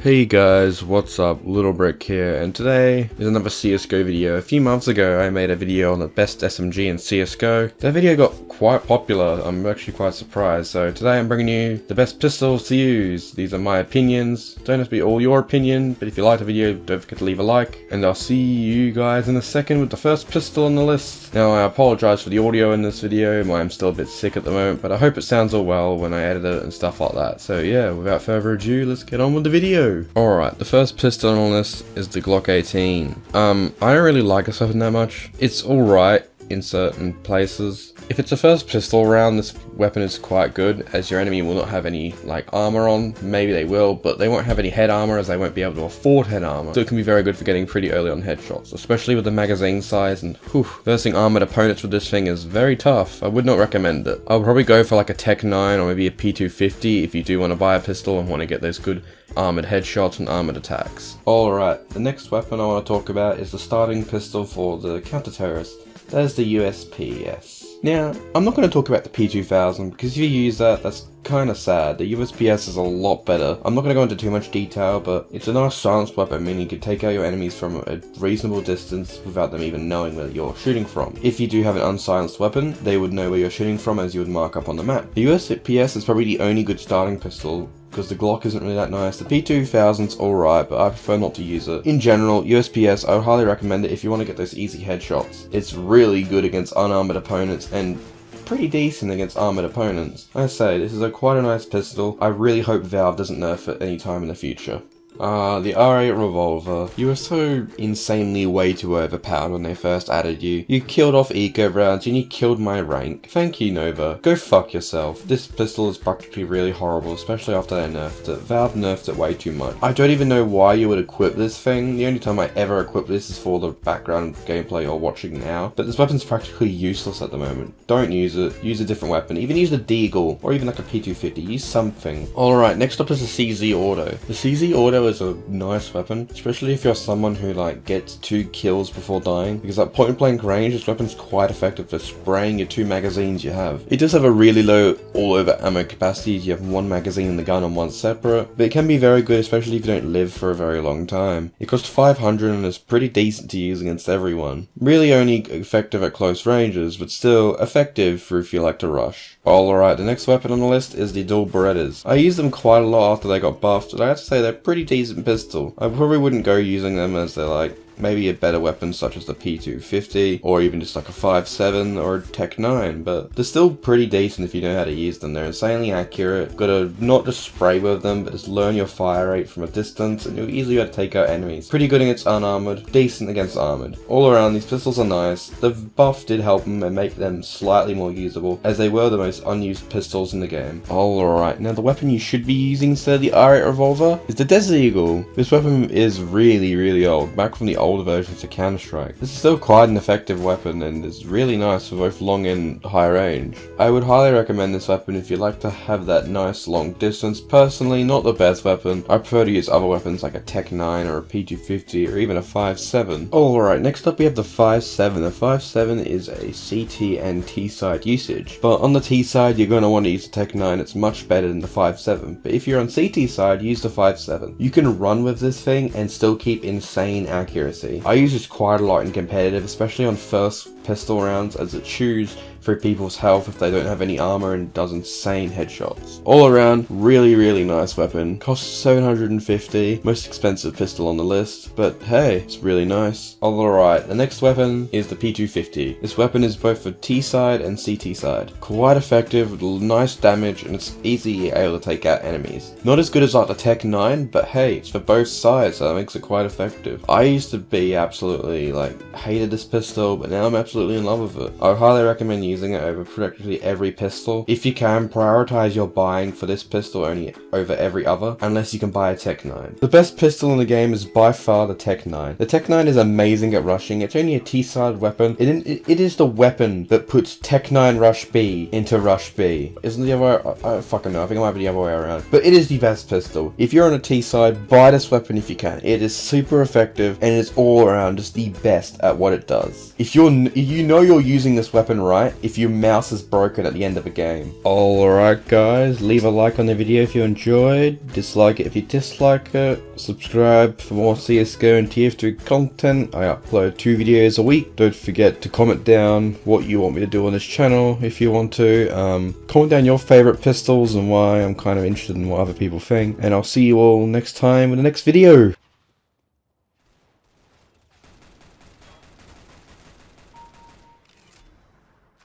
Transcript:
Hey guys, what's up? Little Brick here, and today is another CSGO video. A few months ago I made a video on the best SMG in CSGO. That video got quite popular, I'm actually quite surprised, so today I'm bringing you the best pistols to use. These are my opinions, don't have to be all your opinion, but if you like the video don't forget to leave a like, and I'll see you guys in a second with the first pistol on the list. Now I apologise for the audio in this video, I'm still a bit sick at the moment, but I hope it sounds all well when I edit it and stuff like that. So yeah, without further ado, let's get on with the video. Alright, the first pistol on this is the Glock 18. I don't really like this weapon that much. It's alright in certain places. If it's a first pistol round, this weapon is quite good, as your enemy will not have any like armor on. Maybe they will, but they won't have any head armor as they won't be able to afford head armor. So it can be very good for getting pretty early on headshots, especially with the magazine size, and versing armored opponents with this thing is very tough. I would not recommend it. I'll probably go for like a Tech 9 or maybe a P250 if you do want to buy a pistol and want to get those good armored headshots and armored attacks. Alright, the next weapon I want to talk about is the starting pistol for the counter-terrorist. That is the USPS. Now, I'm not going to talk about the P2000 because if you use that, that's kind of sad. The USPS is a lot better. I'm not going to go into too much detail, but it's a nice silenced weapon, meaning you can take out your enemies from a reasonable distance without them even knowing where you're shooting from. If you do have an unsilenced weapon, they would know where you're shooting from as you would mark up on the map. The USPS is probably the only good starting pistol, because the Glock isn't really that nice. The P2000's alright, but I prefer not to use it. In general, USPS, I would highly recommend it if you want to get those easy headshots. It's really good against unarmored opponents and pretty decent against armored opponents. I say, this is quite a nice pistol. I really hope Valve doesn't nerf it any time in the future. The R8 revolver. You were so insanely way too overpowered when they first added you. You killed off eco rounds and you killed my rank. Thank you, Nova. Go fuck yourself. This pistol is practically really horrible, especially after they nerfed it. Valve nerfed it way too much. I don't even know why you would equip this thing. The only time I ever equip this is for the background gameplay you're watching now. But this weapon's practically useless at the moment. Don't use it. Use a different weapon. Even use the Deagle or even like a P250. Use something. Alright, next up is the CZ Auto. The CZ Auto is a nice weapon, especially if you're someone who like gets 2 kills before dying, because at point blank range this weapon's quite effective for spraying your 2 magazines you have. It does have a really low all over ammo capacity. You have 1 magazine in the gun and 1 separate, but it can be very good especially if you don't live for a very long time. It costs 500 and is pretty decent to use against everyone. Really only effective at close ranges, but still effective for if you like to rush. Alright, the next weapon on the list is the dual Berettas. I used them quite a lot after they got buffed, and I have to say they're pretty decent pistol. I probably wouldn't go using them as they're like maybe a better weapon such as the P250 or even just like a 5.7 or a Tech 9, but they're still pretty decent if you know how to use them. They're insanely accurate. Gotta not just spray with them, but just learn your fire rate from a distance and you'll easily be able to take out enemies. Pretty good against unarmored, decent against armored. All around these pistols are nice. The buff did help them and make them slightly more usable, as they were the most unused pistols in the game. Alright, now the weapon you should be using instead of the R8 revolver is the Desert Eagle. This weapon is really old, back from the older versions of Counter-Strike. This is still quite an effective weapon and is really nice for both long and high range. I would highly recommend this weapon if you like to have that nice long distance. Personally, not the best weapon. I prefer to use other weapons like a Tech 9 or a P250 or even a 5.7. Alright, next up we have the 5.7. The 5.7 is a CT and T side usage, but on the T side you're going to want to use the Tech 9. It's much better than the 5.7, but if you're on CT side, use the 5.7. You can run with this thing and still keep insane accuracy. I use this quite a lot in competitive, especially on first pistol rounds, as it chews through people's health if they don't have any armor and does insane headshots. All around, really nice weapon. Costs 750, most expensive pistol on the list, but hey, it's really nice. Alright, the next weapon is the P250. This weapon is both for T side and CT side. Quite effective, with nice damage, and it's easy able to take out enemies. Not as good as like the Tech 9, but hey, it's for both sides, so that makes it quite effective. I used to be absolutely hated this pistol, but now I'm absolutely in love with it. I would highly recommend using it over practically every pistol. If you can, prioritize your buying for this pistol only over every other, unless you can buy a Tech 9. The best pistol in the game is by far the Tech 9. The Tech 9 is amazing at rushing. It's only a T-side weapon. It is the weapon that puts Tech 9 Rush B into Rush B. Isn't the other way? I don't fucking know. I think it might be the other way around. But it is the best pistol. If you're on a T-side, buy this weapon if you can. It is super effective and it's all around just the best at what it does. If you know you're using this weapon right, if your mouse is broken at the end of a game. Alright guys, leave a like on the video if you enjoyed, dislike it if you dislike it, subscribe for more CSGO and TF2 content. I upload 2 videos a week. Don't forget to comment down what you want me to do on this channel if you want to. Comment down your favourite pistols and why. I'm kind of interested in what other people think. And I'll see you all next time in the next video.